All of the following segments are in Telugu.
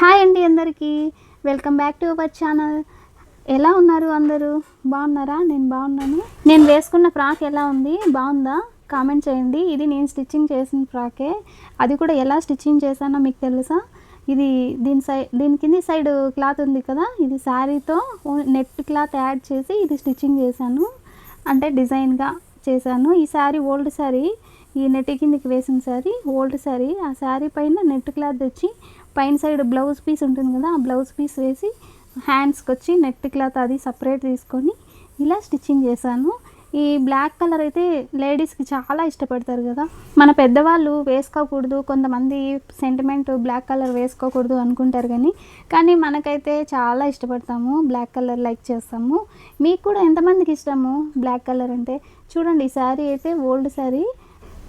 హాయ్ అండి అందరికీ, welcome back to our channel. ఎలా ఉన్నారు అందరూ? బాగున్నారా? నేను బాగున్నాను. నేను వేసుకున్న ఫ్రాక్ ఎలా ఉంది, బాగుందా? కామెంట్ చేయండి. ఇది నేను స్టిచ్చింగ్ చేసిన ఫ్రాకే. అది కూడా ఎలా స్టిచ్చింగ్ చేశానో మీకు తెలుసా? ఇది దీని కింది సైడ్ క్లాత్ ఉంది కదా, ఇది శారీతో నెట్ క్లాత్ యాడ్ చేసి ఇది స్టిచ్చింగ్ చేశాను, అంటే డిజైన్గా చేశాను. ఈ శారీ ఓల్డ్ శారీ, ఈ నెట్ కిందికి వేసిన శారీ ఓల్డ్ శారీ. ఆ శారీ పైన నెట్ క్లాత్ తెచ్చి పైన సైడ్ బ్లౌజ్ పీస్ ఉంటుంది కదా, ఆ బ్లౌజ్ పీస్ వేసి హ్యాండ్స్కి వచ్చి నెట్ క్లాత్ అది సపరేట్ తీసుకొని ఇలా స్టిచ్చింగ్ చేశాను. ఈ బ్లాక్ కలర్ అయితే లేడీస్కి చాలా ఇష్టపడతారు కదా. మన పెద్దవాళ్ళు వేసుకోకూడదు, కొంతమంది సెంటిమెంట్ బ్లాక్ కలర్ వేసుకోకూడదు అనుకుంటారు, కానీ మనకైతే చాలా ఇష్టపడతాము, బ్లాక్ కలర్ లైక్ చేస్తాము. మీకు కూడా ఎంతమందికి ఇష్టము బ్లాక్ కలర్ అంటే? చూడండి, ఈ శారీ అయితే ఓల్డ్ శారీ,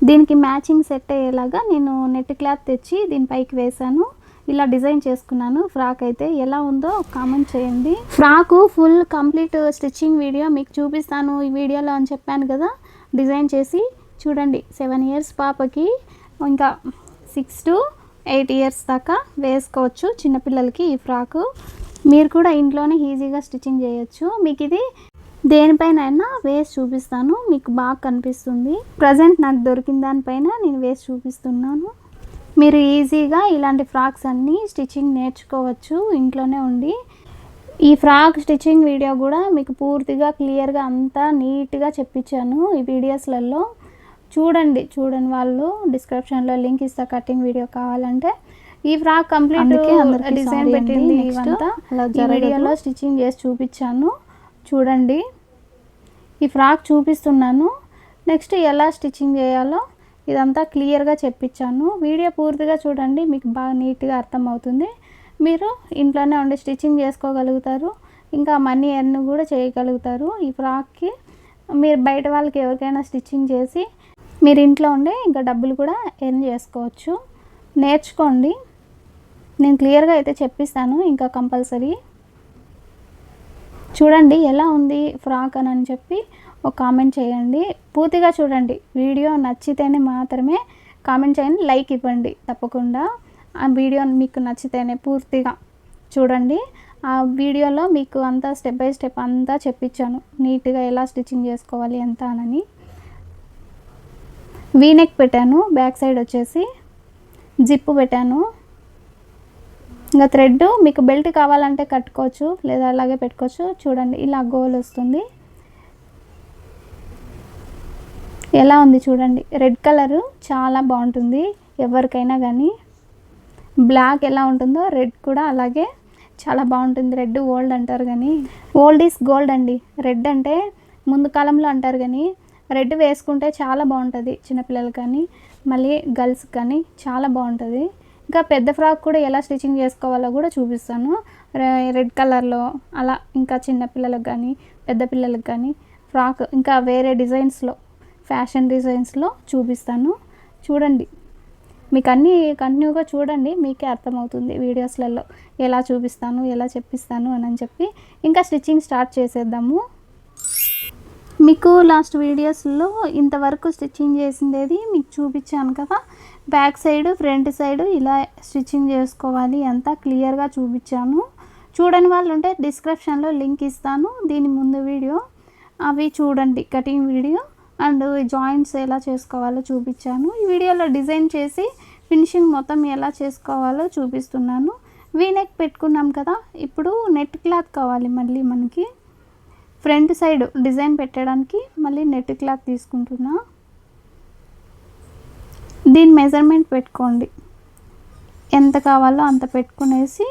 దీనికి మ్యాచింగ్ సెట్ అయ్యేలాగా నేను నెట్ క్లాత్ తెచ్చి దీనిపైకి వేశాను. ఇలా డిజైన్ చేసుకున్నాను. ఫ్రాక్ అయితే ఎలా ఉందో కామెంట్ చేయండి. Frock full complete stitching video మీకు చూపిస్తాను ఈ వీడియోలో అని చెప్పాను కదా. డిజైన్ చేసి చూడండి, 7 years పాపకి, ఇంకా 6 to 8 years దాకా వేసుకోవచ్చు చిన్నపిల్లలకి. ఈ ఫ్రాకు మీరు కూడా ఇంట్లోనే ఈజీగా స్టిచ్చింగ్ చేయొచ్చు. మీకు ఇది దేనిపైన అయినా వేసి చూపిస్తాను, మీకు బాగా కనిపిస్తుంది. ప్రజెంట్ నాకు దొరికిన దానిపైన నేను వేసి చూపిస్తున్నాను. మీరు ఈజీగా ఇలాంటి ఫ్రాక్స్ అన్నీ స్టిచ్చింగ్ నేర్చుకోవచ్చు ఇంట్లోనే ఉండి. ఈ ఫ్రాక్ స్టిచ్చింగ్ వీడియో కూడా మీకు పూర్తిగా క్లియర్గా అంతా నీట్గా చెప్పించాను ఈ వీడియోస్లలో. చూడండి వాళ్ళు డిస్క్రిప్షన్లో లింక్ ఇస్తా, కటింగ్ వీడియో కావాలంటే. ఈ ఫ్రాక్ కంప్లీట్ డిజైన్ పెట్టింది ఇవంతా ఈ వీడియోలో స్టిచ్చింగ్ చేసి చూపించాను. చూడండి, ఈ ఫ్రాక్ చూపిస్తున్నాను. నెక్స్ట్ ఎలా స్టిచ్చింగ్ చేయాలో ఇదంతా క్లియర్గా చెప్పించాను. వీడియో పూర్తిగా చూడండి, మీకు బాగా నీట్గా అర్థమవుతుంది. మీరు ఇంట్లోనే ఉండి స్టిచ్చింగ్ చేసుకోగలుగుతారు, ఇంకా మనీ ఎర్న్ కూడా చేయగలుగుతారు. ఈ ఫ్రాక్కి మీరు బయట వాళ్ళకి ఎవరికైనా స్టిచ్చింగ్ చేసి మీరు ఇంట్లో ఉండే ఇంకా డబ్బులు కూడా ఎర్న్ చేసుకోవచ్చు. నేర్చుకోండి, నేను క్లియర్గా అయితే చెప్పిస్తాను ఇంకా కంపల్సరీ. చూడండి ఎలా ఉంది ఫ్రాక్ అని చెప్పి ఒక కామెంట్ చేయండి. పూర్తిగా చూడండి, వీడియో నచ్చితేనే మాత్రమే కామెంట్ చేయండి, లైక్ ఇవ్వండి తప్పకుండా. ఆ వీడియో మీకు నచ్చితేనే పూర్తిగా చూడండి. ఆ వీడియోలో మీకు అంతా స్టెప్ బై స్టెప్ అంతా చెప్పించాను నీట్గా ఎలా స్టిచ్చింగ్ చేసుకోవాలి ఎంత అని. వీనెక్ పెట్టాను, బ్యాక్ సైడ్ వచ్చేసి జిప్పు పెట్టాను. ఇంకా థ్రెడ్ మీకు బెల్ట్ కావాలంటే కట్టుకోవచ్చు, లేదా అలాగే పెట్టుకోవచ్చు. చూడండి, ఇలా గోల్ వస్తుంది. ఎలా ఉంది చూడండి, రెడ్ కలరు చాలా బాగుంటుంది ఎవరికైనా కానీ. బ్లాక్ ఎలా ఉంటుందో రెడ్ కూడా అలాగే చాలా బాగుంటుంది. రెడ్ ఓల్డ్ అంటారు కానీ ఓల్డ్ ఈజ్ గోల్డ్ అండి. రెడ్ అంటే ముందు కాలంలో అంటారు కానీ రెడ్ వేసుకుంటే చాలా బాగుంటుంది చిన్నపిల్లలు కానీ మళ్ళీ గర్ల్స్ కానీ చాలా బాగుంటుంది. ఇంకా పెద్ద ఫ్రాక్ కూడా ఎలా స్టిచ్చింగ్ చేసుకోవాలో కూడా చూపిస్తాను రెడ్ కలర్లో. అలా ఇంకా చిన్నపిల్లలకు కానీ పెద్ద పిల్లలకు కానీ ఫ్రాక్ ఇంకా వేరే డిజైన్స్లో, ఫ్యాషన్ డిజైన్స్లో చూపిస్తాను. చూడండి, మీకు అన్నీ కంటిన్యూగా చూడండి, మీకే అర్థమవుతుంది వీడియోస్లలో ఎలా చూపిస్తాను ఎలా చెప్పిస్తాను అని చెప్పి. ఇంకా స్టిచ్చింగ్ స్టార్ట్ చేసేద్దాము. మీకు లాస్ట్ వీడియోస్లో ఇంతవరకు స్టిచ్చింగ్ చేసిందేది మీకు చూపించాను కదా. బ్యాక్ సైడ్ ఫ్రంట్ సైడ్ ఇలా స్టిచ్చింగ్ చేసుకోవాలి అంతా క్లియర్గా చూపించాను. చూడని వాళ్ళు ఉంటే డిస్క్రిప్షన్లో లింక్ ఇస్తాను, దీని ముందు వీడియో అవి చూడండి, కటింగ్ వీడియో అండ్ జాయింట్స్ ఎలా చేసుకోవాలో చూపించాను. ఈ వీడియోలో డిజైన్ చేసి ఫినిషింగ్ మొత్తం ఎలా చేసుకోవాలో చూపిస్తున్నాను. వీనెక్ పెట్టుకున్నాం కదా, ఇప్పుడు నెట్ క్లాత్ కావాలి మళ్ళీ మనకి. ఫ్రంట్ సైడ్ డిజైన్ పెట్టడానికి మళ్ళీ నెట్ క్లాత్ తీసుకుంటున్నా. దీని మెజర్మెంట్ పెట్టుకోండి, ఎంత కావాలో అంత పెట్టుకునేసి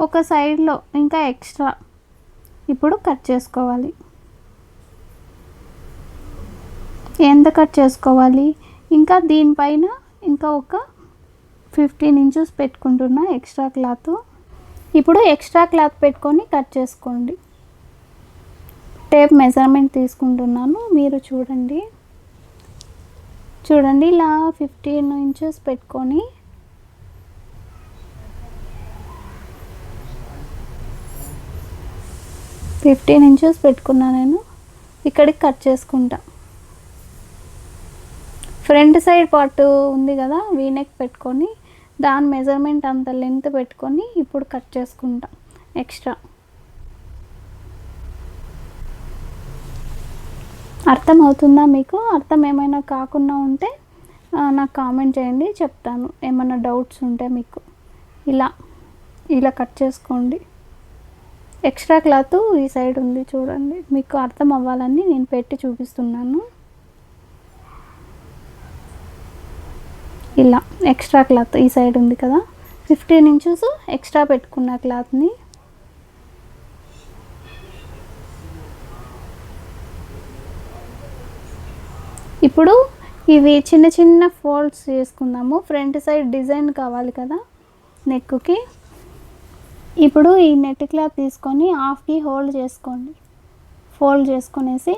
ఒక సైడ్లో ఇంకా ఎక్స్ట్రా ఇప్పుడు కట్ చేసుకోవాలి. ఎంత కట్ చేసుకోవాలి, ఇంకా దీనిపైన ఇంకా ఒక 15 inches పెట్టుకుంటున్నా ఎక్స్ట్రా క్లాత్. ఇప్పుడు ఎక్స్ట్రా క్లాత్ పెట్టుకొని కట్ చేసుకోండి. టేప్ మెజర్మెంట్ తీసుకుంటున్నాను, మీరు చూడండి. ఇలా 15 inches పెట్టుకొని పెట్టుకున్నా నేను. ఇక్కడికి కట్ చేసుకుంటా. ఫ్రంట్ సైడ్ పార్ట్ ఉంది కదా, వీనెక్ పెట్టుకొని దాని మెజర్మెంట్ అంత లెంత్ పెట్టుకొని ఇప్పుడు కట్ చేసుకుంటాం ఎక్స్ట్రా. అర్థం అవుతుందా మీకు? అర్థం ఏమైనా కాకుండా ఉంటే నాకు కామెంట్ చేయండి, చెప్తాను. ఏమైనా డౌట్స్ ఉంటే మీకు. ఇలా ఇలా కట్ చేసుకోండి. ఎక్స్ట్రా క్లాత్ ఈ సైడ్ ఉంది చూడండి, మీకు అర్థం అవ్వాలని నేను పెట్టి చూపిస్తున్నాను. ఇలా ఎక్స్ట్రా క్లాత్ ఈ సైడ్ ఉంది కదా, 15 ఇంచెస్ ఎక్స్ట్రా పెట్టుకున్న క్లాత్ని ఇప్పుడు ఇవి చిన్న చిన్న ఫోల్డ్స్ చేసుకుందాము. ఫ్రంట్ సైడ్ డిజైన్ కావాలి కదా నెక్కి. ఇప్పుడు ఈ నెట్ క్లాత్ తీసుకొని హాఫ్కి హోల్డ్ చేసుకోండి. ఫోల్డ్ చేసుకునేసి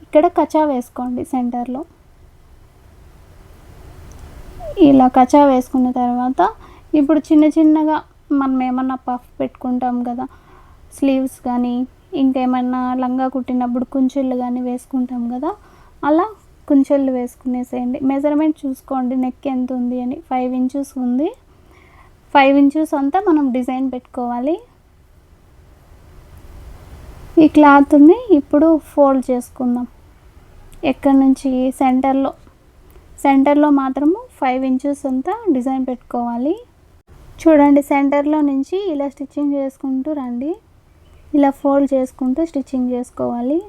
ఇక్కడ కచా వేసుకోండి సెంటర్లో. ఇలా కచా వేసుకున్న తర్వాత ఇప్పుడు చిన్న చిన్నగా మనం ఏమన్నా పఫ్ పెట్టుకుంటాం కదా, స్లీవ్స్ కానీ ఇంకేమన్నా లంగా కుట్టినప్పుడు కుంచెళ్ళు కానీ వేసుకుంటాం కదా, అలా కుంచెళ్ళు వేసుకునేసేయండి. మెజర్మెంట్ చూసుకోండి నెక్ ఎంత ఉంది అని. 5 ఇంచెస్ ఉంది. 5 ఇంచెస్ అంతా మనం డిజైన్ పెట్టుకోవాలి. ఈ క్లాత్ని ఇప్పుడు ఫోల్డ్ చేసుకుందాం. ఎక్కడి నుంచి? సెంటర్లో మాత్రము 5 ఇంచెస్ అంతా డిజైన్ పెట్టుకోవాలి. చూడండి, సెంటర్లో నుంచి ఇలా స్టిచ్చింగ్ చేసుకుంటూ రండి. ఇలా ఫోల్డ్ చేసుకుంటూ స్టిచ్చింగ్ చేసుకోవాలి.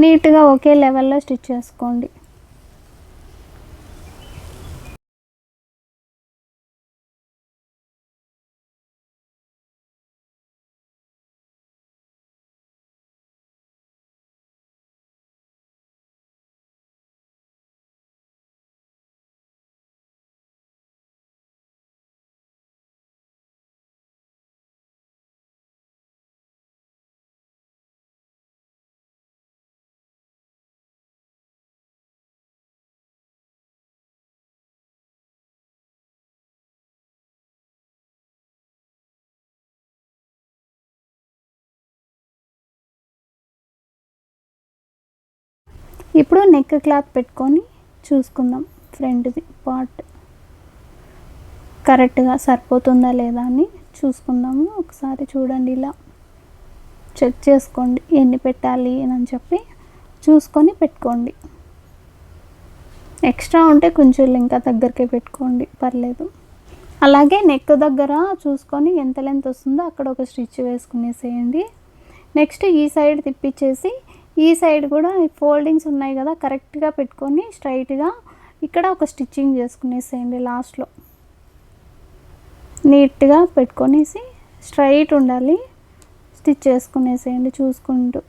నీట్గా ఒకే లెవెల్లో స్టిచ్ చేసుకోండి. ఇప్పుడు నెక్ క్లాత్ పెట్టుకొని చూసుకుందాం. ఫ్రంట్ది పార్ట్ కరెక్ట్గా సరిపోతుందా లేదా అని చూసుకుందాము. ఒకసారి చూడండి, ఇలా చెక్ చేసుకోండి ఎన్ని పెట్టాలి అని చెప్పి చూసుకొని పెట్టుకోండి. ఎక్స్ట్రా ఉంటే కొంచెం ఇంకా దగ్గరికి పెట్టుకోండి, పర్లేదు. అలాగే నెక్ దగ్గర చూసుకొని ఎంత లెంత్ వస్తుందో అక్కడ ఒక స్టిచ్ వేసుకునేసేయండి. నెక్స్ట్ ఈ సైడ్ తిప్పించేసి ఈ సైడ్ కూడా ఫోల్డింగ్స్ ఉన్నాయి కదా, కరెక్ట్గా పెట్టుకొని స్ట్రైట్గా ఇక్కడ ఒక స్టిచ్చింగ్ చేసుకునేసేయండి. లాస్ట్లో నీట్గా పెట్టుకొనేసి స్ట్రైట్ ఉండాలి, స్టిచ్ చేసుకునేసేయండి చూసుకుంటూ.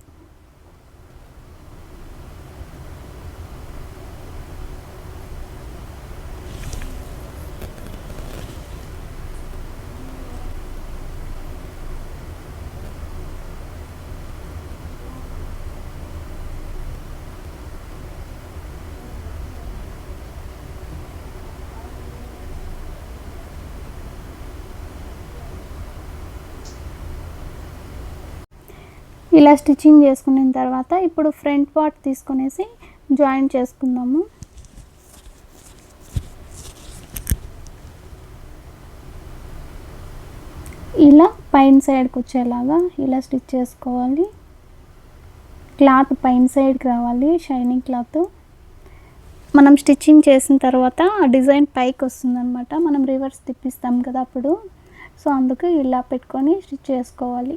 ఇలా స్టిచ్చింగ్ చేసుకున్న తర్వాత ఇప్పుడు ఫ్రంట్ పార్ట్ తీసుకునేసి జాయిన్ చేసుకుందాము. ఇలా పైన సైడ్కి వచ్చేలాగా ఇలా స్టిచ్ చేసుకోవాలి. క్లాత్ పైన సైడ్కి రావాలి, షైనింగ్ క్లాత్. మనం స్టిచ్చింగ్ చేసిన తర్వాత ఆ డిజైన్ పైకి వస్తుందన్నమాట, మనం రివర్స్ తిప్పిస్తాం కదా అప్పుడు. సో అందుకు ఇలా పెట్టుకొని స్టిచ్ చేసుకోవాలి.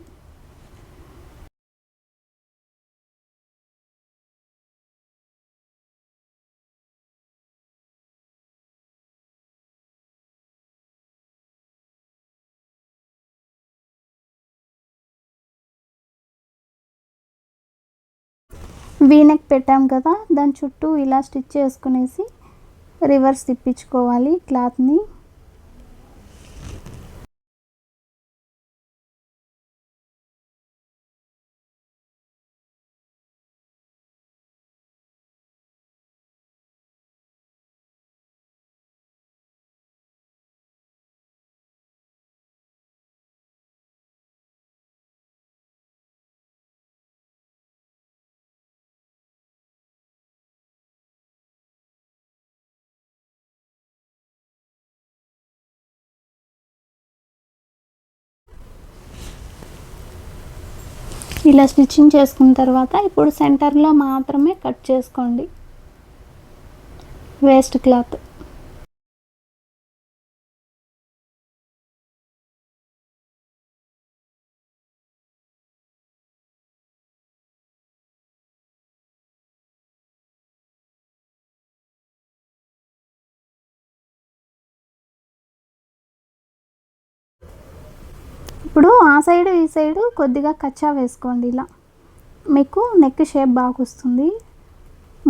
వీనెక్ పెట్టాం కదా, దాని చుట్టూ ఇలా స్టిచ్ చేసుకునేసి రివర్స్ తిప్పించుకోవాలి క్లాత్ని. ఇలా స్టిచ్చింగ్ చేసుకున్న తర్వాత ఇప్పుడు సెంటర్లో మాత్రమే కట్ చేసుకోండి వేస్ట్ క్లాత్. ఇప్పుడు ఆ సైడు ఈ సైడు కొద్దిగా కచ్చా వేసుకోండి. ఇలా మీకు నెక్ షేప్ బాగా వస్తుంది,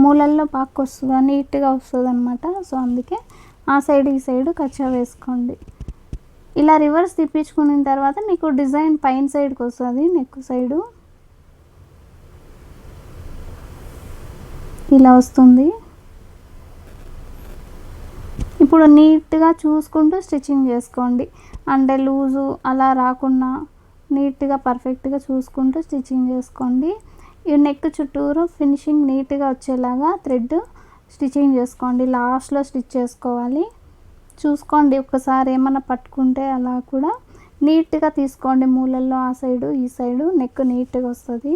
మూలల్లో బాగా వస్తుంది, నీట్గా వస్తుంది అనమాట. సో అందుకే ఆ సైడ్ ఈ సైడు కచ్చా వేసుకోండి. ఇలా రివర్స్ తిప్పించుకున్న తర్వాత మీకు డిజైన్ పైన సైడ్కి వస్తుంది, నెక్ సైడు ఇలా వస్తుంది. ఇప్పుడు నీట్గా చూసుకుంటూ స్టిచ్చింగ్ చేసుకోండి, అంటే లూజు అలా రాకుండా నీట్గా పర్ఫెక్ట్గా చూసుకుంటూ స్టిచ్చింగ్ చేసుకోండి. ఈ నెక్ చుట్టూరు ఫినిషింగ్ నీట్గా వచ్చేలాగా థ్రెడ్ స్టిచ్చింగ్ చేసుకోండి. లాస్ట్లో స్టిచ్ చేసుకోవాలి, చూసుకోండి. ఒకసారి ఏమన్నా పట్టుకుంటే అలా కూడా నీట్గా తీసుకోండి. మూలల్లో ఆ సైడు ఈ సైడు నెక్ నీట్గా వస్తుంది.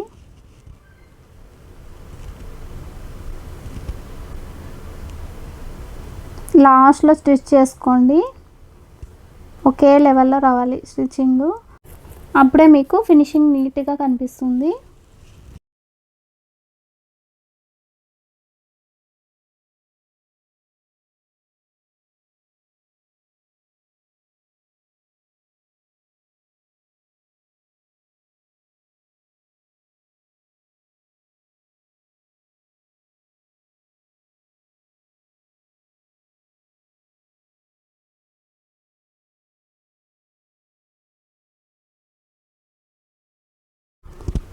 లాస్ట్లో స్టిచ్ చేసుకోండి, ఒకే లెవెల్లో రావాలి స్టిచ్చింగ్, అప్పుడే మీకు ఫినిషింగ్ నీట్గా కనిపిస్తుంది.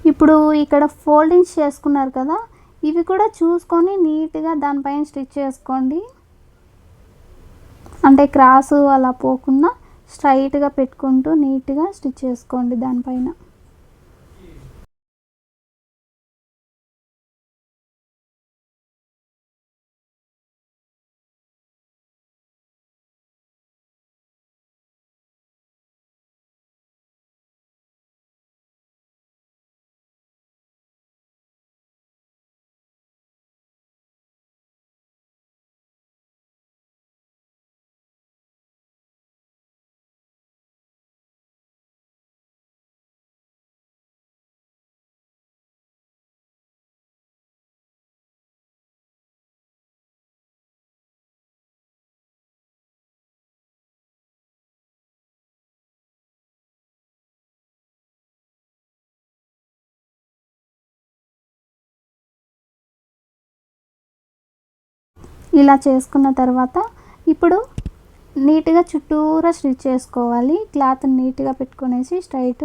ఇప్పుడు ఇక్కడ ఫోల్డింగ్స్ చేసుకున్నారు కదా, ఇవి కూడా చూసుకొని నీట్గా దానిపైన స్టిచ్ చేసుకోండి. అంటే క్రాసు అలా పోకుండా స్ట్రైట్గా పెట్టుకుంటూ నీట్గా స్టిచ్ చేసుకోండి దానిపైన. ఇలా చేసుకున్న తర్వాత ఇప్పుడు నీట్గా చుట్టూరా స్టిచ్ చేసుకోవాలి. క్లాత్ నీట్గా పెట్టుకునేసి స్ట్రైట్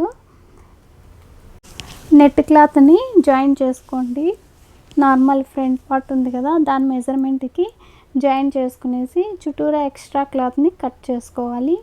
నెట్ క్లాత్ని జాయిన్ చేసుకోండి. నార్మల్ ఫ్రంట్ పార్ట్ ఉంది కదా, దాని మెజర్మెంట్కి జాయిన్ చేసుకునేసి చుట్టూరా ఎక్స్ట్రా క్లాత్ని కట్ చేసుకోవాలి.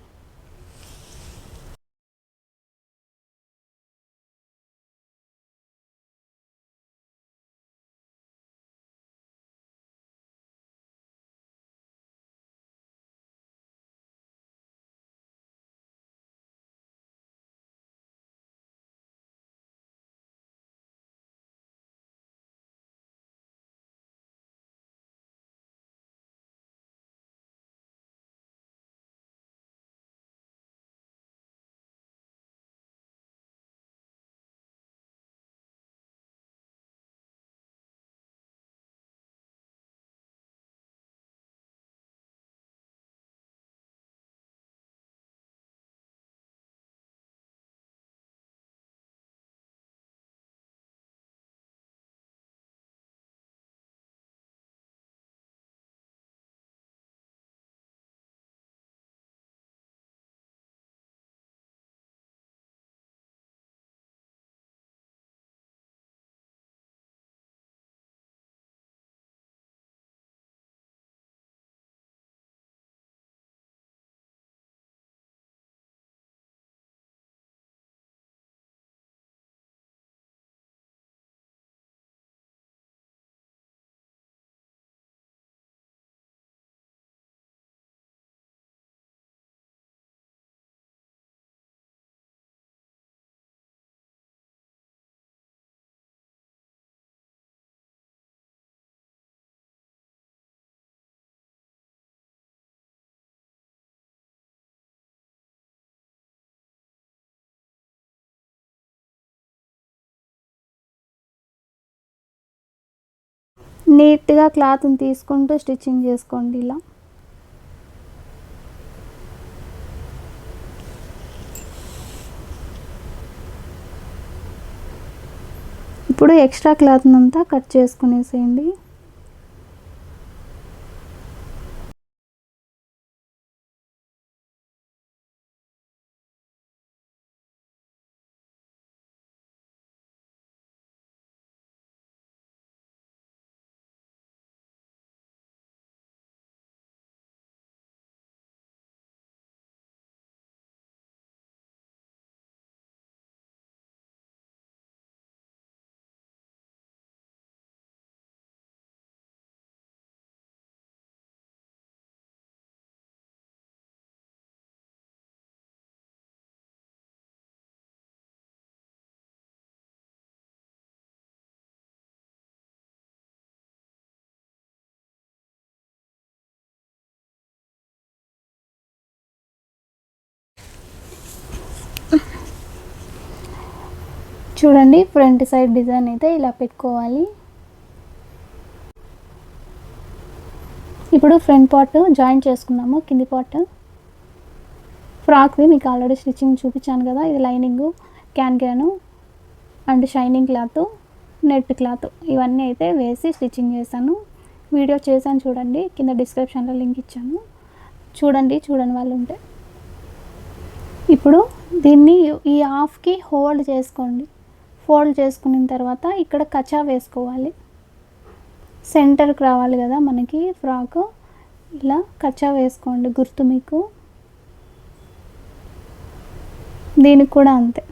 నీట్గా క్లాత్ని తీసుకుంటూ స్టిచ్చింగ్ చేసుకోండి ఇలా. ఇప్పుడు ఎక్స్ట్రా క్లాత్ని అంతా కట్ చేసుకునేసేయండి. చూడండి, ఫ్రంట్ సైడ్ డిజైన్ అయితే ఇలా పెట్టుకోవాలి. ఇప్పుడు ఫ్రంట్ పార్ట్ జాయిన్ చేసుకున్నాము. కింది పార్ట్ ఫ్రాక్వి మీకు ఆల్రెడీ స్టిచ్చింగ్ చూపించాను కదా. ఇది lining, can and shining cloth, net cloth ఇవన్నీ అయితే వేసి స్టిచ్చింగ్ చేశాను. వీడియో చేశాను చూడండి, కింద డిస్క్రిప్షన్లో లింక్ ఇచ్చాను, చూడండి వాళ్ళు ఉంటే. ఇప్పుడు దీన్ని ఈ హాఫ్కి హోల్డ్ చేసుకోండి. ఫోల్డ్ చేసుకున్న తర్వాత ఇక్కడ కచా వేసుకోవాలి. సెంటర్కి రావాలి కదా మనకి ఫ్రాక్, ఇలా కచా వేసుకోండి. గుర్తు మీకు దీనికి కూడా అంతే,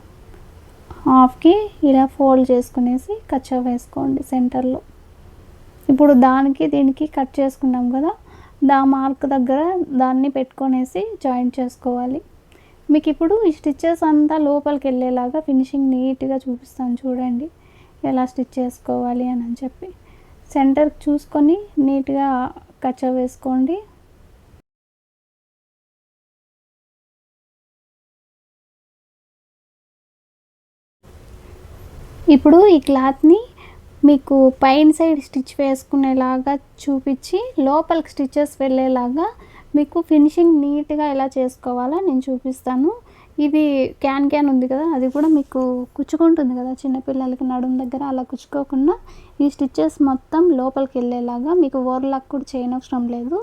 హాఫ్కి ఇలా ఫోల్డ్ చేసుకునేసి కచ్చా వేసుకోండి సెంటర్లో. ఇప్పుడు దానికి దీనికి కట్ చేసుకున్నాం కదా, మార్క్ దగ్గర దాన్ని పెట్టుకొనేసి జాయింట్ చేసుకోవాలి. మీకు ఇప్పుడు ఈ స్టిచ్చెస్ అంతా లోపలికి వెళ్ళేలాగా ఫినిషింగ్ నీట్గా చూపిస్తాను చూడండి, ఎలా స్టిచ్ చేసుకోవాలి అని చెప్పి. సెంటర్ చూసుకొని నీట్గా కచ్చా వేసుకోండి. ఇప్పుడు ఈ క్లాత్ని మీకు పైన సైడ్ స్టిచ్ వేసుకునేలాగా చూపించి లోపలికి స్టిచ్చెస్ వెళ్ళేలాగా మీకు ఫినిషింగ్ నీట్గా ఎలా చేసుకోవాలో నేను చూపిస్తాను. ఇది క్యాన్ ఉంది కదా, అది కూడా మీకు కుచ్చుకుంటుంది కదా చిన్నపిల్లలకి నడుము దగ్గర, అలా కుచ్చుకోకుండా ఈ స్టిచ్చెస్ మొత్తం లోపలికి వెళ్ళేలాగా మీకు ఓవర్లాక్ కూడా చేయనవసరం లేదు.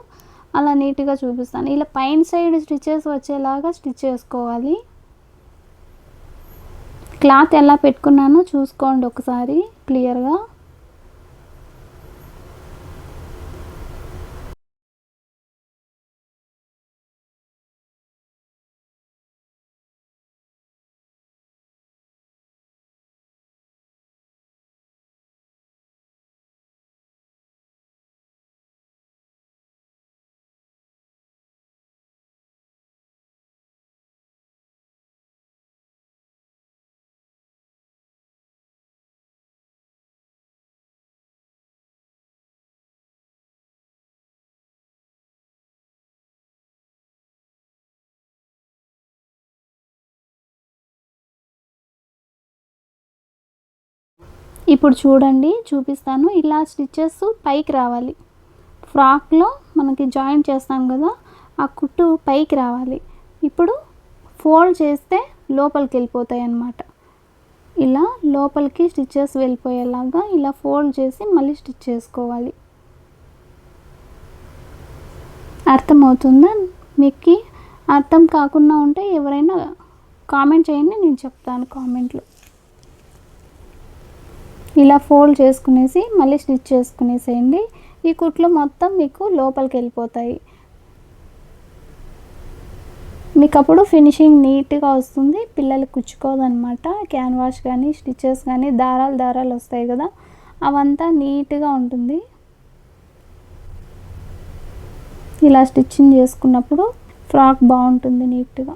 అలా నీట్గా చూపిస్తాను. ఇలా పైన సైడ్ స్టిచ్చెస్ వచ్చేలాగా స్టిచ్ చేసుకోవాలి. క్లాత్ ఎలా పెట్టుకున్నానో చూసుకోండి ఒకసారి క్లియర్గా. ఇప్పుడు చూడండి చూపిస్తాను, ఇలా స్టిచ్చెస్ పైకి రావాలి. ఫ్రాక్లో మనకి జాయింట్ చేస్తాం కదా, ఆ కుట్టు పైకి రావాలి. ఇప్పుడు ఫోల్డ్ చేస్తే లోపలికి వెళ్ళిపోతాయి అన్నమాట. ఇలా లోపలికి స్టిచ్చెస్ వెళ్ళిపోయేలాగా ఇలా ఫోల్డ్ చేసి మళ్ళీ స్టిచ్ చేసుకోవాలి. అర్థమవుతుందా మీకు? అర్థం కాకుండా ఉంటే ఎవరైనా కామెంట్ చేయండి, నేను చెప్తాను కామెంట్లో. ఇలా ఫోల్డ్ చేసుకునేసి మళ్ళీ స్టిచ్ చేసుకునేసేయండి. ఈ కుట్లు మొత్తం మీకు లోపలికి వెళ్ళిపోతాయి. మీకు అప్పుడు ఫినిషింగ్ నీట్గా వస్తుంది, పిల్లలకి కుచ్చుకోదనమాట. క్యాన్వాష్ కానీ స్టిచ్చెస్ కానీ దారాలు వస్తాయి కదా, అవంతా నీట్గా ఉంటుంది. ఇలా స్టిచ్చింగ్ చేసుకున్నప్పుడు ఫ్రాక్ బాగుంటుంది నీట్గా.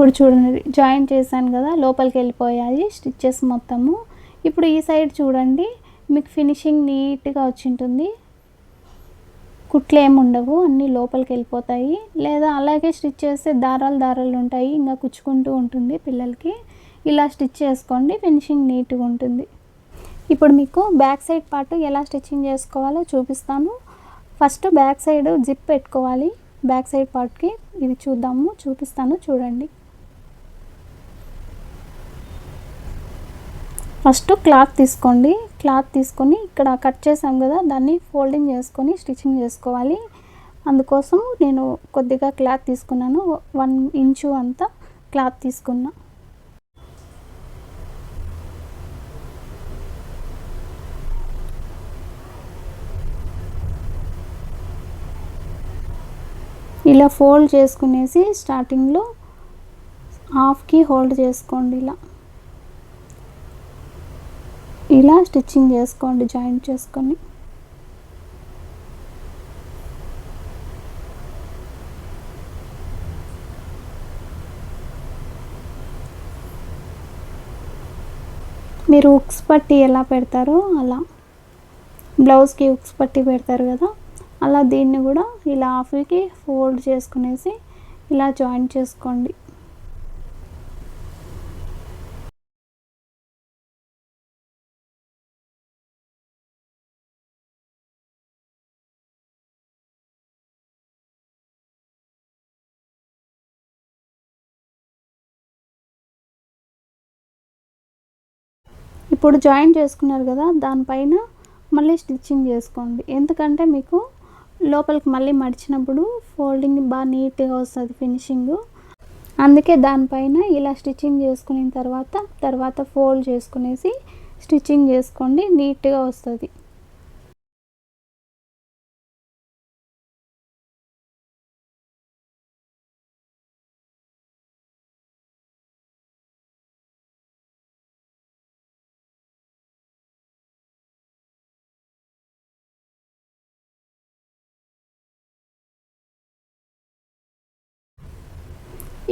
ఇప్పుడు చూడండి జాయిన్ చేశాను కదా, లోపలికి వెళ్ళిపోయాయి స్టిచ్చెస్ మొత్తము. ఇప్పుడు ఈ సైడ్ చూడండి, మీకు ఫినిషింగ్ నీట్గా వచ్చింటుంది, కుట్లు ఏమి ఉండవు, అన్నీ లోపలికి వెళ్ళిపోతాయి. లేదా అలాగే స్టిచ్ చేస్తే దారాలు ఉంటాయి, ఇంకా కుచ్చుకుంటూ ఉంటుంది పిల్లలకి. ఇలా స్టిచ్ చేసుకోండి, ఫినిషింగ్ నీట్గా ఉంటుంది. ఇప్పుడు మీకు బ్యాక్ సైడ్ పార్ట్ ఎలా స్టిచ్చింగ్ చేసుకోవాలో చూపిస్తాను. ఫస్ట్ బ్యాక్ సైడ్ జిప్ పెట్టుకోవాలి. బ్యాక్ సైడ్ పార్ట్కి ఇది చూపిస్తాను చూడండి. ఫస్ట్ క్లాత్ తీసుకోండి. క్లాత్ తీసుకొని ఇక్కడ కట్ చేసాం కదా, దాన్ని ఫోల్డింగ్ చేసుకొని స్టిచ్చింగ్ చేసుకోవాలి. అందుకోసం నేను కొద్దిగా క్లాత్ తీసుకున్నాను, 1 ఇంచు అంతా క్లాత్ తీసుకున్నా. ఇలా ఫోల్డ్ చేసుకునేసి స్టార్టింగ్లో హాఫ్కి హోల్డ్ చేసుకోండి. ఇలా స్టిచ్చింగ్ చేసుకోండి, జాయింట్ చేసుకొని. మీరు హుక్స్ పట్టి ఎలా పెడతారో అలా, బ్లౌజ్కి హుక్స్ పట్టి పెడతారు కదా, అలా దీన్ని కూడా ఇలా హాఫ్కి ఫోల్డ్ చేసుకునేసి ఇలా జాయింట్ చేసుకోండి. ఇప్పుడు జాయిన్ చేసుకున్నారు కదా, దానిపైన మళ్ళీ స్టిచ్చింగ్ చేసుకోండి. ఎందుకంటే మీకు లోపలికి మళ్ళీ మడిచినప్పుడు ఫోల్డింగ్ బాగా నీట్గా వస్తుంది ఫినిషింగ్. అందుకే దానిపైన ఇలా స్టిచ్చింగ్ చేసుకున్న తర్వాత ఫోల్డ్ చేసుకునేసి స్టిచ్చింగ్ చేసుకోండి, నీట్గా వస్తుంది.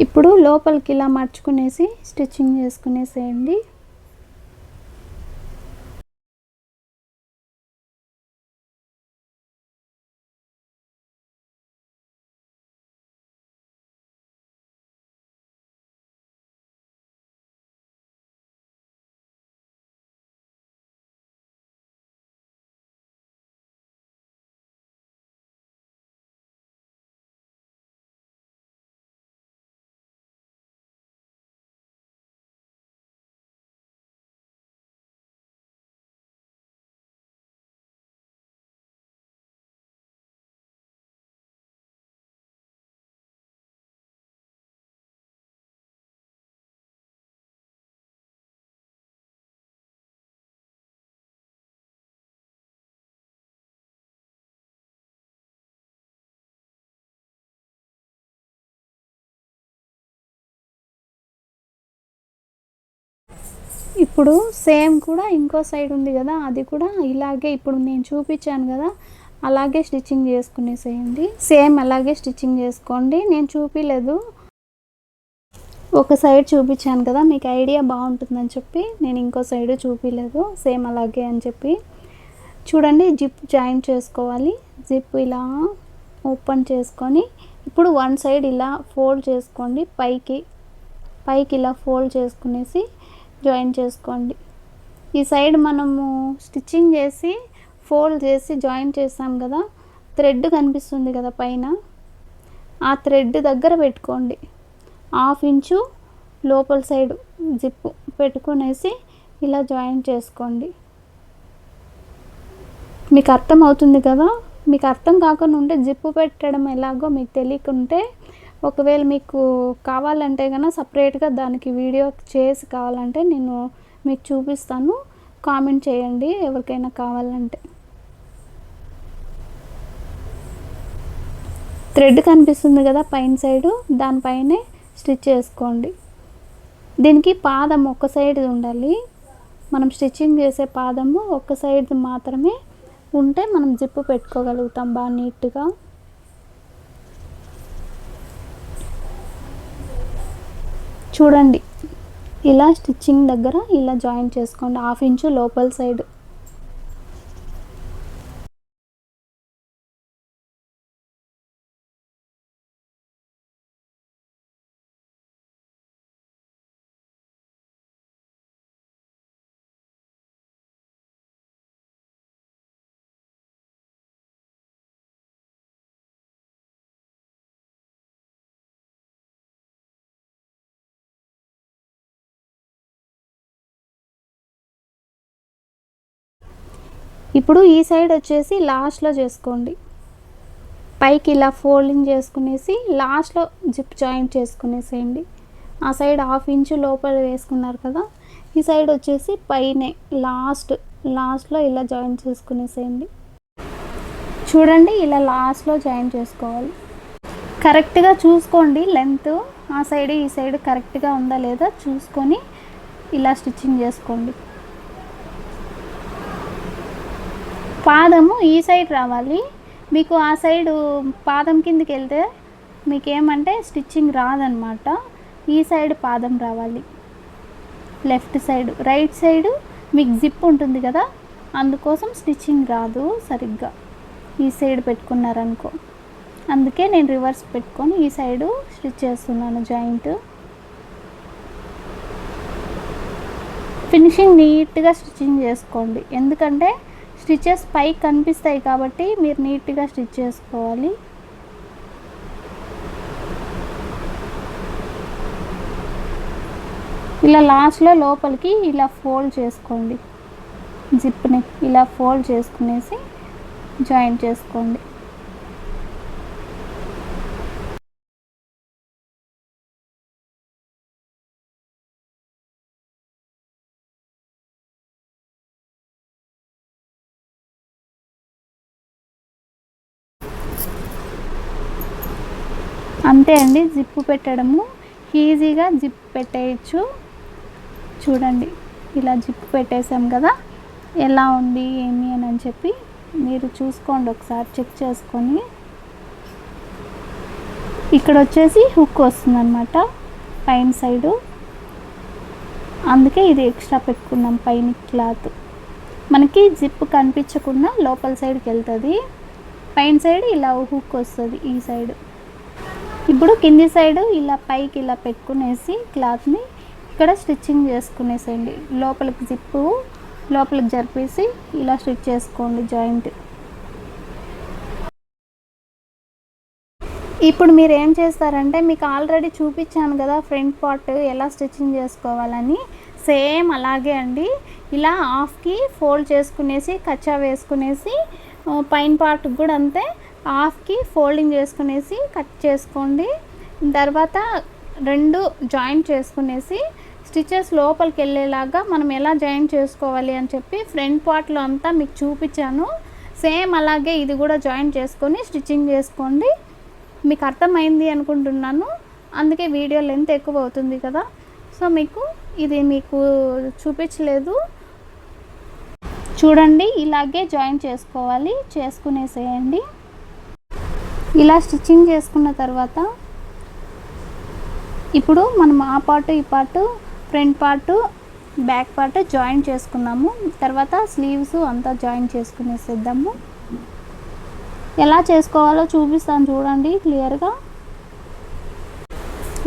ఇప్పుడు లోపలికి ఇలా మర్చుకునేసి స్టిచ్చింగ్ చేసుకునేసేయండి. ఇప్పుడు సేమ్ కూడా ఇంకో సైడ్ ఉంది కదా, అది కూడా ఇలాగే ఇప్పుడు నేను చూపించాను కదా, అలాగే స్టిచ్చింగ్ చేసుకునేసేయండి. సేమ్ అలాగే స్టిచ్చింగ్ చేసుకోండి. నేను చూపించలేదు, ఒక సైడ్ చూపించాను కదా, మీకు ఐడియా బాగుంటుందని చెప్పి నేను ఇంకో సైడ్ చూపించలేదు, సేమ్ అలాగే అని చెప్పి. చూడండి, జిప్ జాయిన్ చేసుకోవాలి. జిప్ ఇలా ఓపెన్ చేసుకొని ఇప్పుడు వన్ సైడ్ ఇలా ఫోల్డ్ చేసుకోండి, పైకి ఇలా ఫోల్డ్ చేసుకునేసి జాయిన్ చేసుకోండి. ఈ సైడ్ మనము స్టిచ్చింగ్ చేసి ఫోల్డ్ చేసి జాయిన్ చేసాం కదా, థ్రెడ్ కనిపిస్తుంది కదా పైన, ఆ థ్రెడ్ దగ్గర పెట్టుకోండి. 1/2 ఇంచు లోపల సైడ్ జిప్ పెట్టుకునేసి ఇలా జాయిన్ చేసుకోండి. మీకు అర్థం అవుతుంది కదా. మీకు అర్థం కాకుండా ఉంటే జిప్పు పెట్టడం ఎలాగో మీకు తెలియకుంటే, ఒకవేళ మీకు కావాలంటే కనుక సపరేట్గా దానికి వీడియో చేసి కావాలంటే నేను మీకు చూపిస్తాను, కామెంట్ చేయండి ఎవరికైనా కావాలంటే. థ్రెడ్ కనిపిస్తుంది కదా పైన సైడు, దానిపైనే స్టిచ్ చేసుకోండి. దీనికి పాదం ఒక సైడ్ ఉండాలి, మనం స్టిచ్చింగ్ చేసే పాదము ఒక సైడ్ మాత్రమే ఉంటే మనం జిప్పు పెట్టుకోగలుగుతాం బాగా నీట్గా. చూడండి, ఇలా స్టిచ్చింగ్ దగ్గర ఇలా జాయిన్ చేసుకోండి, 1/2 ఇంచు లోపల సైడ్. ఇప్పుడు ఈ సైడ్ వచ్చేసి లాస్ట్లో చేసుకోండి. పైకి ఇలా ఫోల్డింగ్ చేసుకునేసి లాస్ట్లో జిప్ జాయింట్ చేసుకునేసేయండి. ఆ సైడ్ 1/2 ఇంచు లోపల వేసుకున్నారు కదా, ఈ సైడ్ వచ్చేసి పైనే లాస్ట్లో ఇలా జాయింట్ చేసుకునేసేయండి. చూడండి, ఇలా లాస్ట్లో జాయిన్ చేసుకోవాలి. కరెక్ట్గా చూసుకోండి లెంత్, ఆ సైడ్ ఈ సైడ్ కరెక్ట్గా ఉందా లేదా చూసుకొని ఇలా స్టిచ్చింగ్ చేసుకోండి. పాదము ఈ సైడ్ రావాలి, మీకు ఆ సైడు పాదం కిందకి వెళ్తే మీకేమంటే స్టిచ్చింగ్ రాదనమాట. ఈ సైడ్ పాదం రావాలి, లెఫ్ట్ సైడ్. రైట్ సైడు మీకు జిప్ ఉంటుంది కదా, అందుకోసం స్టిచ్చింగ్ రాదు సరిగ్గా. ఈ సైడ్ పెట్టుకున్నారనుకో, అందుకే నేను రివర్స్ పెట్టుకొని ఈ సైడు స్టిచ్ చేస్తున్నాను జాయింట్. ఫినిషింగ్ నీట్గా స్టిచ్చింగ్ చేసుకోండి, ఎందుకంటే స్టిచెస్ పైకి కనిపిస్తాయి కాబట్టి మీరు నీట్గా స్టిచ్ చేసుకోవాలి. ఇలా లాస్ట్లో లోపలికి ఇలా ఫోల్డ్ చేసుకోండి, జిప్ని ఇలా ఫోల్డ్ చేసుకునేసి జాయింట్ చేసుకోండి. అంతే అండి, జిప్పు పెట్టడము ఈజీగా జిప్ పెట్టేయచ్చు. చూడండి, ఇలా జిప్ పెట్టేసాం కదా, ఎలా ఉంది ఏమి అని చెప్పి మీరు చూసుకోండి, ఒకసారి చెక్ చేసుకొని. ఇక్కడ వచ్చేసి హుక్ వస్తుందన్నమాట పైన సైడు, అందుకే ఇది ఎక్స్ట్రా పెట్టుకున్నాం పైన క్లాత్. మనకి జిప్ కనిపించకుండా లోపల సైడ్కి వెళ్తుంది, పైన సైడ్ ఇలా హుక్ వస్తుంది ఈ సైడ్. ఇప్పుడు కింది సైడు ఇలా పైకి ఇలా పెట్టుకునేసి క్లాత్ని ఇక్కడ స్టిచ్చింగ్ చేసుకునేసేయండి. లోపలికి జిప్పు లోపలికి జరిపేసి ఇలా స్టిచ్ చేసుకోండి జాయింట్. ఇప్పుడు మీరు ఏం చేస్తారంటే, మీకు ఆల్రెడీ చూపించాను కదా ఫ్రంట్ పార్ట్ ఎలా స్టిచ్చింగ్ చేసుకోవాలని, సేమ్ అలాగే అండి. ఇలా హాఫ్కి ఫోల్డ్ చేసుకునేసి కచ్చా వేసుకునేసి పైన పార్ట్ కూడా అంతే హాఫ్కి ఫోల్డింగ్ చేసుకునేసి కట్ చేసుకోండి. తర్వాత 2 జాయింట్ చేసుకునేసి స్టిచెస్ లోపలికి వెళ్ళేలాగా మనం ఎలా జాయింట్ చేసుకోవాలి అని చెప్పి ఫ్రంట్ పార్ట్లో అంతా మీకు చూపించాను. సేమ్ అలాగే ఇది కూడా జాయింట్ చేసుకొని స్టిచ్చింగ్ చేసుకోండి. మీకు అర్థమైంది అనుకుంటున్నాను, అందుకే వీడియో లెంత్ ఎక్కువ అవుతుంది కదా, సో మీకు చూపించలేదు. చూడండి, ఇలాగే జాయింట్ చేసుకోవాలి, చేసుకునేసేయండి. ఇలా స్టిచ్చింగ్ చేసుకున్న తర్వాత ఇప్పుడు మనం ఆ పార్ట్ ఈ part front part back part joint చేసుకున్నాము. తర్వాత స్లీవ్స్ అంతా జాయింట్ చేసుకునేసేద్దాము. ఎలా చేసుకోవాలో చూపిస్తాను చూడండి క్లియర్గా.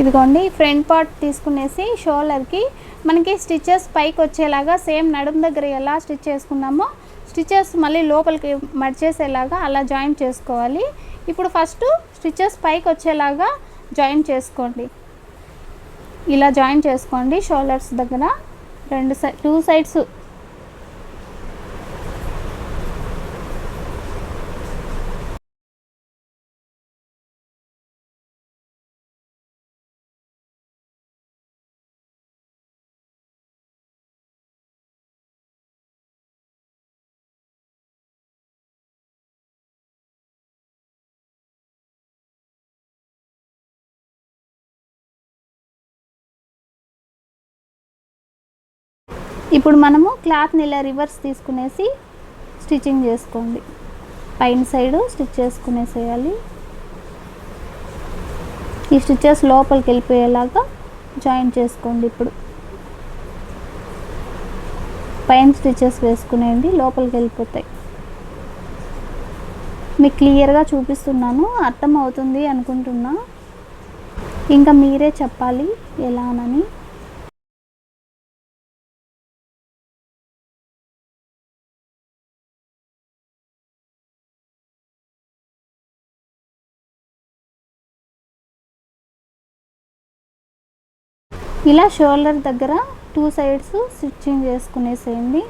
ఇదిగోండి, ఫ్రంట్ పార్ట్ తీసుకునేసి షోల్డర్కి మనకి స్టిచెస్ పైకి వచ్చేలాగా సేమ్ నడుము దగ్గర ఎలా స్టిచ్ చేసుకున్నామో స్టిచెస్ మళ్ళీ లోపలికి మడిచేసేలాగా అలా జాయింట్ చేసుకోవాలి. ఇప్పుడు ఫస్ట్ స్టిచెస్ పైకి వచ్చేలాగా జాయింట్ చేసుకోండి. ఇలా జాయింట్ చేసుకోండి షోల్డర్స్ దగ్గర 2 సైడ్స్. ఇప్పుడు మనము క్లాత్ని ఇలా రివర్స్ తీసుకునేసి స్టిచ్చింగ్ చేసుకోండి. పైన సైడు స్టిచ్ చేసుకునేసేయాలి. ఈ స్టిచెస్ లోపలికి వెళ్ళిపోయేలాగా జాయిన్ చేసుకోండి. ఇప్పుడు పైన స్టిచెస్ వేసుకునేది లోపలికి వెళ్ళిపోతాయి. మీకు క్లియర్గా చూపిస్తున్నాను, అర్థం అవుతుంది అనుకుంటున్నా. ఇంకా మీరే చెప్పాలి ఎలానని. ఇలా షోల్డర్ దగ్గర 2 సైడ్స్ స్టిచ్చింగ్ చేసుకునేసేయండి.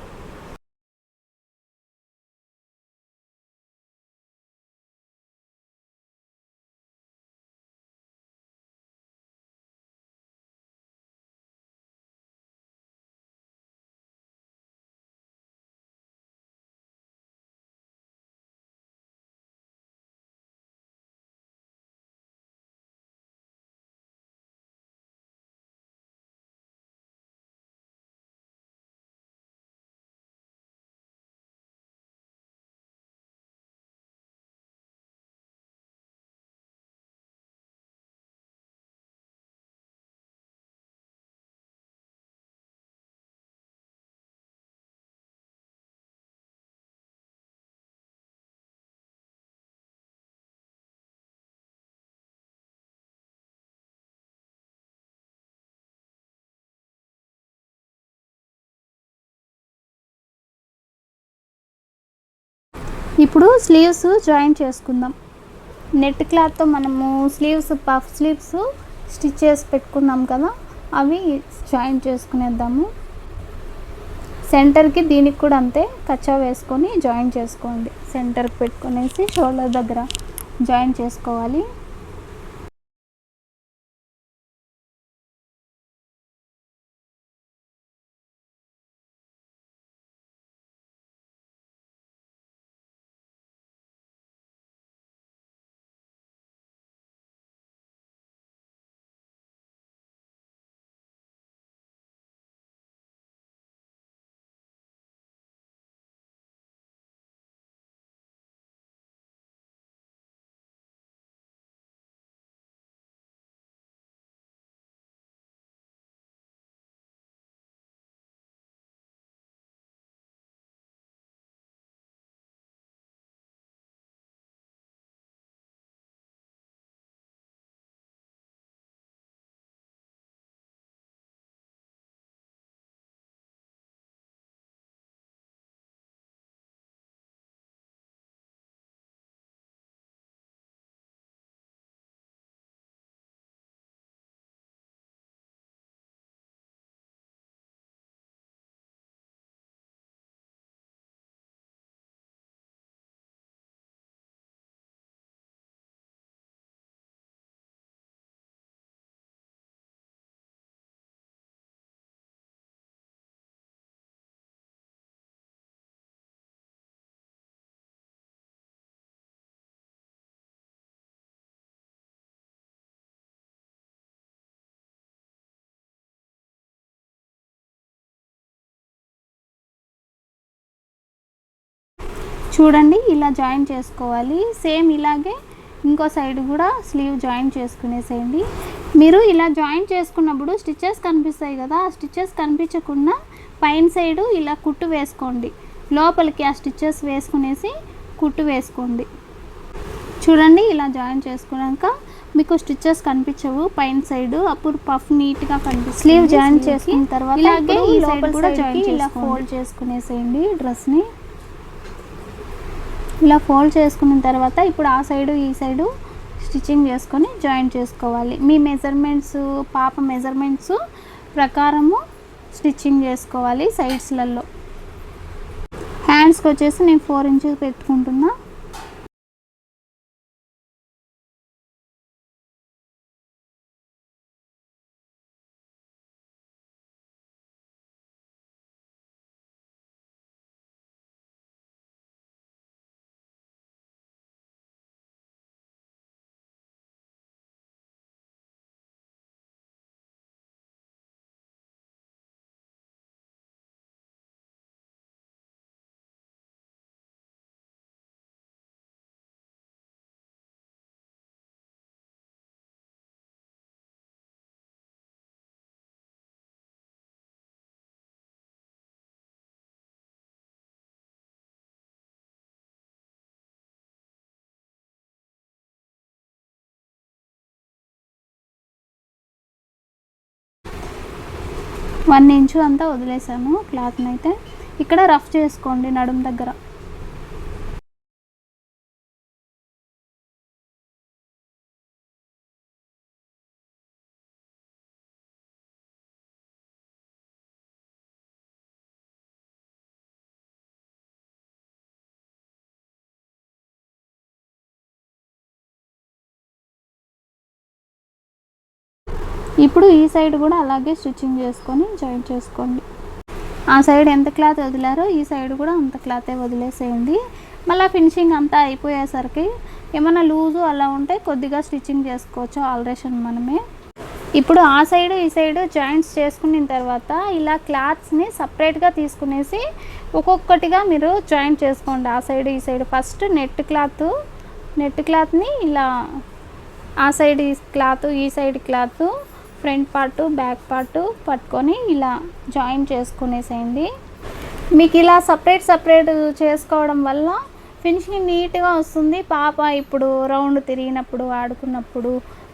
ఇప్పుడు స్లీవ్స్ జాయిన్ చేసుకుందాం. నెట్ క్లాత్తో మనము పఫ్ స్లీవ్స్ స్టిచ్ చేసి పెట్టుకున్నాం కదా, అవి జాయిన్ చేసుకునేద్దాము. సెంటర్కి దీనికి కూడా అంతే, కచ్చా వేసుకొని జాయిన్ చేసుకోండి. సెంటర్కి పెట్టుకునేసి షోల్డర్ దగ్గర జాయిన్ చేసుకోవాలి. చూడండి, ఇలా జాయిన్ చేసుకోవాలి. సేమ్ ఇలాగే ఇంకో సైడ్ కూడా స్లీవ్ జాయిన్ చేసుకునేసేయండి. మీరు ఇలా జాయిన్ చేసుకున్నప్పుడు స్టిచెస్ కనిపిస్తాయి కదా, ఆ స్టిచెస్ కనిపించకుండా పైన సైడు ఇలా కుట్టు వేసుకోండి. లోపలికి ఆ స్టిచెస్ వేసుకునేసి కుట్టు వేసుకోండి. చూడండి, ఇలా జాయిన్ చేసుకున్నాక మీకు స్టిచెస్ కనిపించవు పైన సైడు, అప్పుడు పఫ్ నీట్గా కనిపిస్తుంది. స్లీవ్ జాయిన్ చేసుకున్న తర్వాత ఇలాగే ఈ లోపల కూడా జాయిన్ ఇలా ఫోల్డ్ చేసుకునేసేయండి డ్రెస్ని. ఇలా ఫోల్డ్ చేసుకున్న తర్వాత ఇప్పుడు ఆ సైడు ఈ సైడు స్టిచ్చింగ్ చేసుకొని జాయిన్ చేసుకోవాలి. మీ మెజర్మెంట్స్, పాప మెజర్మెంట్స్ ప్రకారము స్టిచ్చింగ్ చేసుకోవాలి. సైడ్స్లలో హ్యాండ్స్కి వచ్చేసి నేను 4 ఇంచెస్ పెట్టుకుంటున్నా. 1 ఇంచు అంతా వదిలేసాను క్లాత్ని అయితే. ఇక్కడ రఫ్ చేసుకోండి నడుం దగ్గర. ఇప్పుడు ఈ సైడ్ కూడా అలాగే స్టిచ్చింగ్ చేసుకొని జాయిన్ చేసుకోండి. ఆ సైడ్ ఎంత క్లాత్ వదిలారో ఈ సైడ్ కూడా అంత క్లాతే వదిలేసేయండి. మళ్ళీ ఫినిషింగ్ అంతా అయిపోయేసరికి ఏమైనా లూజు అలా ఉంటే కొద్దిగా స్టిచ్చింగ్ చేసుకోవచ్చు, ఆల్టరేషన్ మనమే. ఇప్పుడు ఆ సైడు ఈ సైడు జాయింట్స్ చేసుకున్న తర్వాత ఇలా క్లాత్స్ని సపరేట్గా తీసుకునేసి ఒక్కొక్కటిగా మీరు జాయింట్ చేసుకోండి. ఆ సైడ్ ఈ సైడ్ ఫస్ట్ నెట్ క్లాత్ని ఇలా ఆ సైడ్ క్లాత్ ఈ side cloth front part back part పట్టుకొని ఇలా జాయిన్ చేసుకునేసేయండి. మీకు ఇలా సపరేట్ చేసుకోవడం వల్ల ఫినిషింగ్ నీట్గా వస్తుంది. పాప ఇప్పుడు రౌండ్ తిరిగినప్పుడు ఆడుకున్నప్పుడు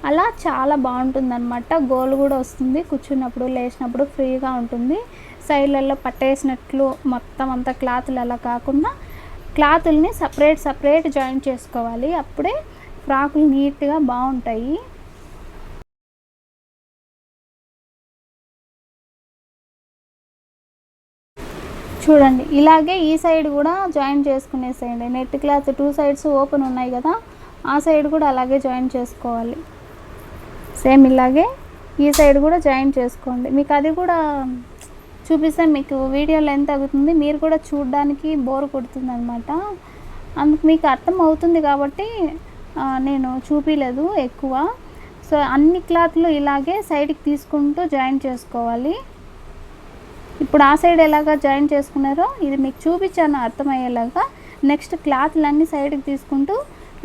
అలా చాలా బాగుంటుందన్నమాట. గోల్ కూడా వస్తుంది, కూర్చున్నప్పుడు లేచినప్పుడు ఫ్రీగా ఉంటుంది. సైడ్లలో పట్టేసినట్లు మొత్తం అంతా క్లాతులు అలా కాకుండా క్లాతుల్ని సపరేట్ జాయిన్ చేసుకోవాలి. అప్పుడే ఫ్రాకులు నీట్గా బాగుంటాయి. చూడండి ఇలాగే ఈ సైడ్ కూడా జాయిన్ చేసుకునేసేయండి. నెట్ క్లాత్ 2 సైడ్స్ ఓపెన్ ఉన్నాయి కదా, ఆ సైడ్ కూడా అలాగే జాయిన్ చేసుకోవాలి. సేమ్ ఇలాగే ఈ సైడ్ కూడా జాయిన్ చేసుకోండి. మీకు అది కూడా చూపిస్తే మీకు వీడియో లెంత్ అవుతుంది, మీరు కూడా చూడడానికి బోర్ కొడుతుంది అనమాట. అందుకు మీకు అర్థం అవుతుంది కాబట్టి నేను చూపించలేదు ఎక్కువ. సో అన్ని క్లాత్లు ఇలాగే సైడ్కి తీసుకుంటూ జాయిన్ చేసుకోవాలి. ఇప్పుడు ఆ సైడ్ ఎలాగా జాయిన్ చేసుకున్నారో ఇది మీకు చూపించాను అర్థమయ్యేలాగా. నెక్స్ట్ క్లాత్లన్నీ సైడ్కి తీసుకుంటూ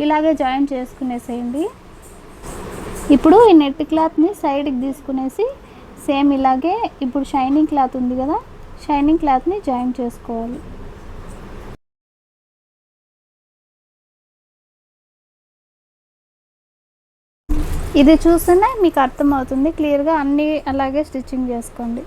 ఇలాగే జాయిన్ చేసుకునేసేయండి. ఇప్పుడు ఈ నెట్ క్లాత్ని సైడ్కి తీసుకునేసి సేమ్ ఇలాగే ఇప్పుడు షైనింగ్ క్లాత్ ఉంది కదా, షైనింగ్ క్లాత్ని జాయిన్ చేసుకోవాలి. ఇది చూస్తేనే మీకు అర్థమవుతుంది క్లియర్గా. అన్నీ అలాగే స్టిచ్చింగ్ చేసుకోండి.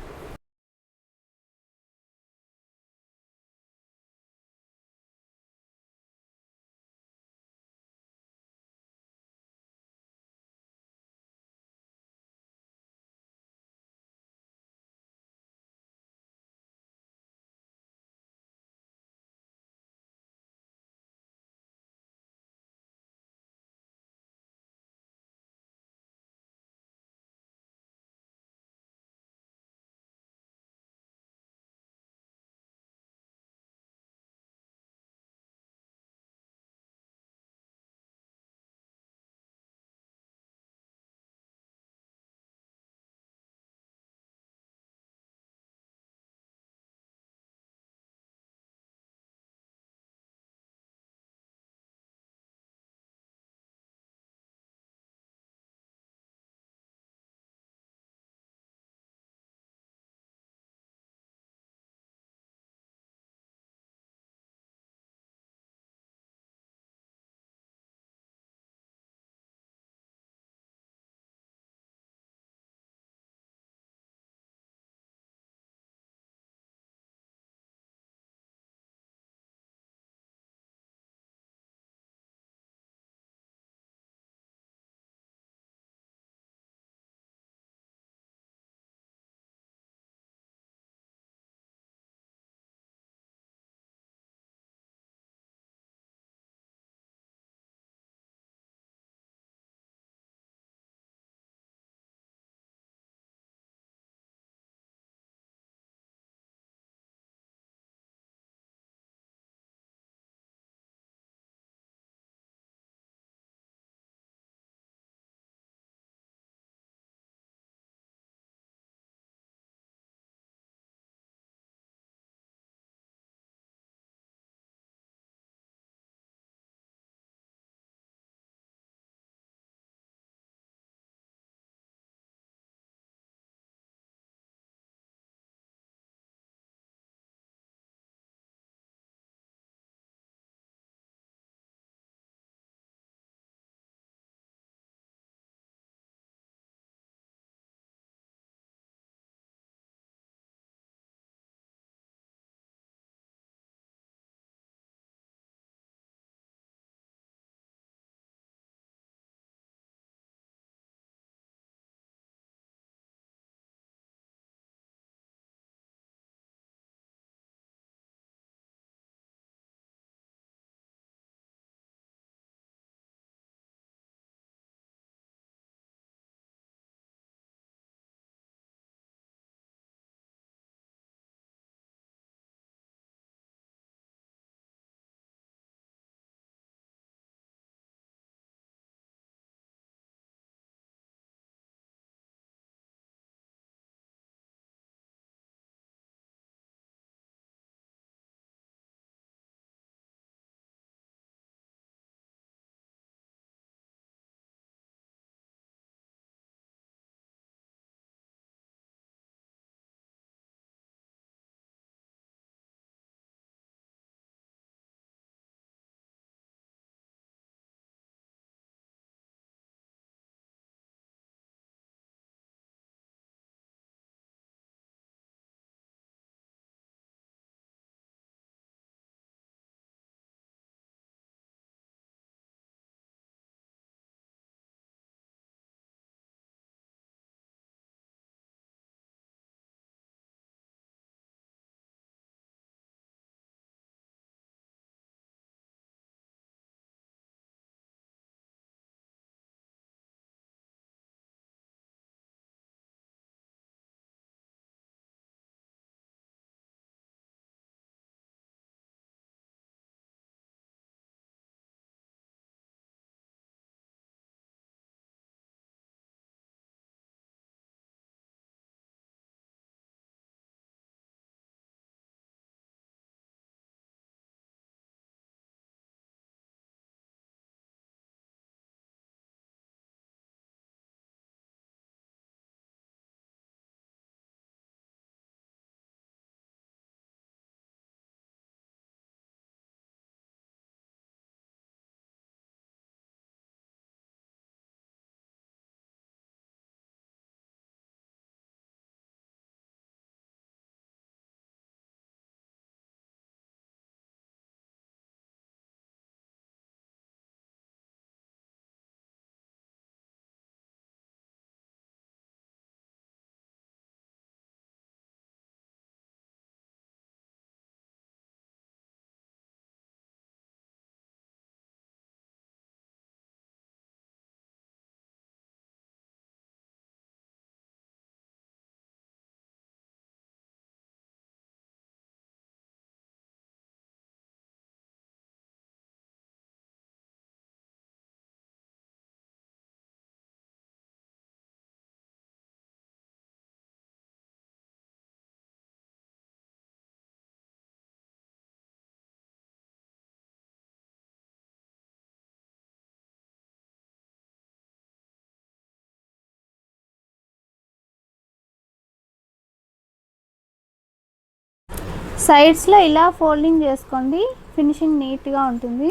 సైడ్స్లో ఇలా ఫోల్డింగ్ చేసుకోండి, ఫినిషింగ్ నీట్గా ఉంటుంది.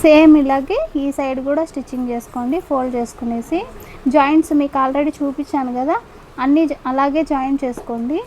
సేమ్ ఇలాగే ఈ సైడ్ కూడా స్టిచ్చింగ్ చేసుకోండి, ఫోల్డ్ చేసుకునేసి. జాయింట్స్ మీకు ఆల్రెడీ చూపించాను కదా, అన్నీ అలాగే జాయిన్ చేసుకోండి.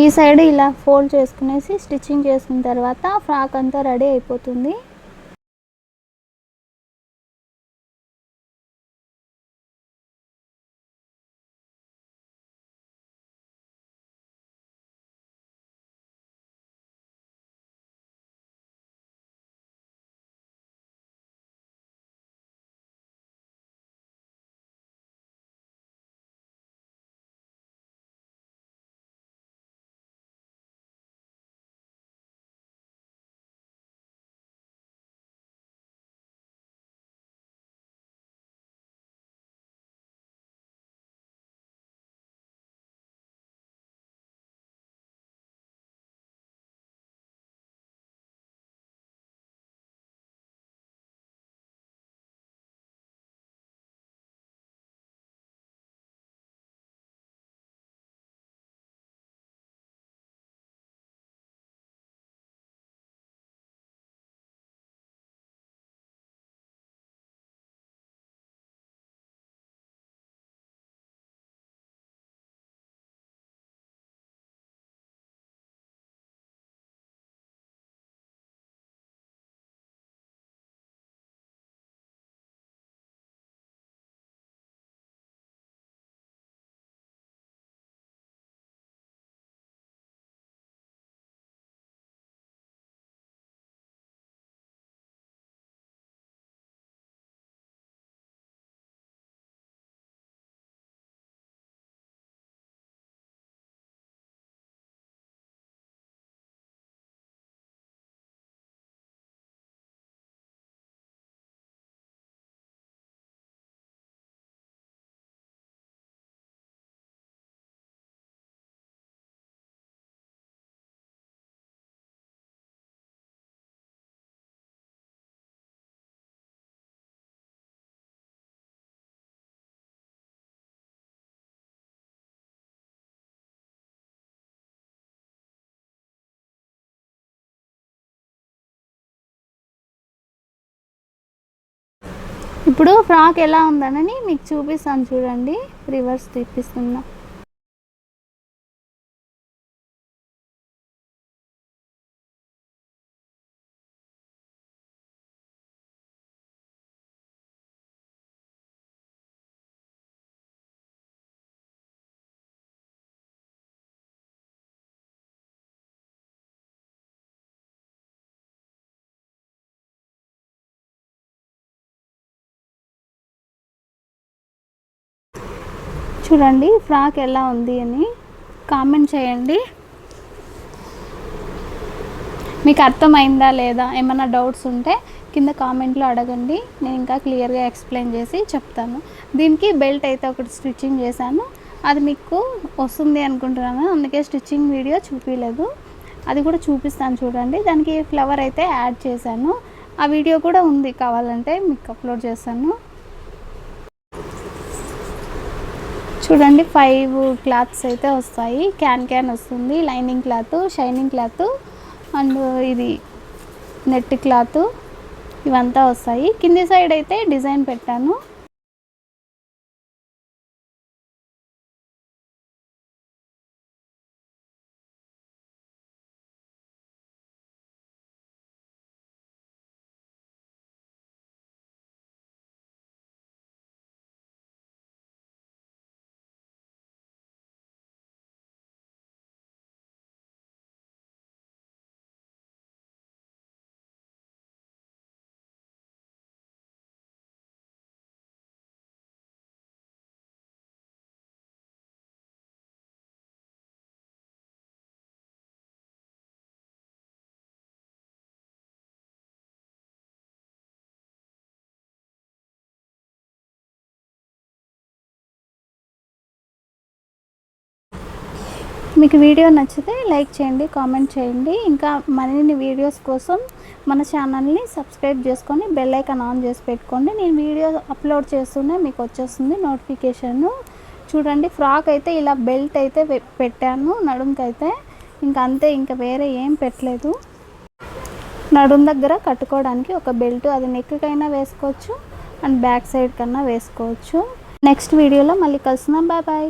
ఈ సైడ్ ఇలా ఫోల్డ్ చేసుకునేసి స్టిచ్చింగ్ చేసుకున్న తర్వాత ఫ్రాక్ అంతా రెడీ అయిపోతుంది. ఇప్పుడు ఫ్రాక్ ఎలా ఉందనని మీకు చూపిస్తాను చూడండి, రివర్స్ తిప్పిస్తున్నా. చూడండి ఫ్రాక్ ఎలా ఉంది అని కామెంట్ చేయండి. మీకు అర్థమైందా లేదా, ఏమైనా డౌట్స్ ఉంటే కింద కామెంట్లో అడగండి, నేను ఇంకా క్లియర్గా ఎక్స్ప్లెయిన్ చేసి చెప్తాను. దీనికి బెల్ట్ అయితే ఒకటి స్టిచ్చింగ్ చేశాను, అది మీకు వస్తుంది అనుకుంటున్నాను, అందుకే స్టిచ్చింగ్ వీడియో చూపించలేదు. అది కూడా చూపిస్తాను చూడండి. దానికి ఫ్లవర్ అయితే యాడ్ చేశాను, ఆ వీడియో కూడా ఉంది, కావాలంటే మీకు అప్లోడ్ చేస్తాను. చూడండి 5 క్లాత్స్ అయితే వస్తాయి. క్యాన్ వస్తుంది, lining cloth, shining cloth and ఇది నెట్ క్లాత్, ఇవంతా వస్తాయి. కింది సైడ్ అయితే డిజైన్ పెట్టాను. మీకు వీడియో నచ్చితే లైక్ చేయండి, కామెంట్ చేయండి. ఇంకా మరిన్ని వీడియోస్ కోసం మన ఛానల్ని సబ్స్క్రైబ్ చేసుకొని బెల్ ఐకాన్ ఆన్ చేసి పెట్టుకోండి. నేను వీడియో అప్లోడ్ చేస్తూనే మీకు వచ్చేస్తుంది నోటిఫికేషన్. చూడండి ఫ్రాక్ అయితే ఇలా బెల్ట్ అయితే పెట్టాను నడుముకైతే, ఇంకా అంతే, ఇంకా వేరే ఏం పెట్టలేదు. నడుము దగ్గర కట్టుకోవడానికి ఒక బెల్ట్, అది నెక్కైనా వేసుకోవచ్చు అండ్ బ్యాక్ సైడ్ కన్నా వేసుకోవచ్చు. నెక్స్ట్ వీడియోలో మళ్ళీ కలుస్తున్నాం. Bye bye.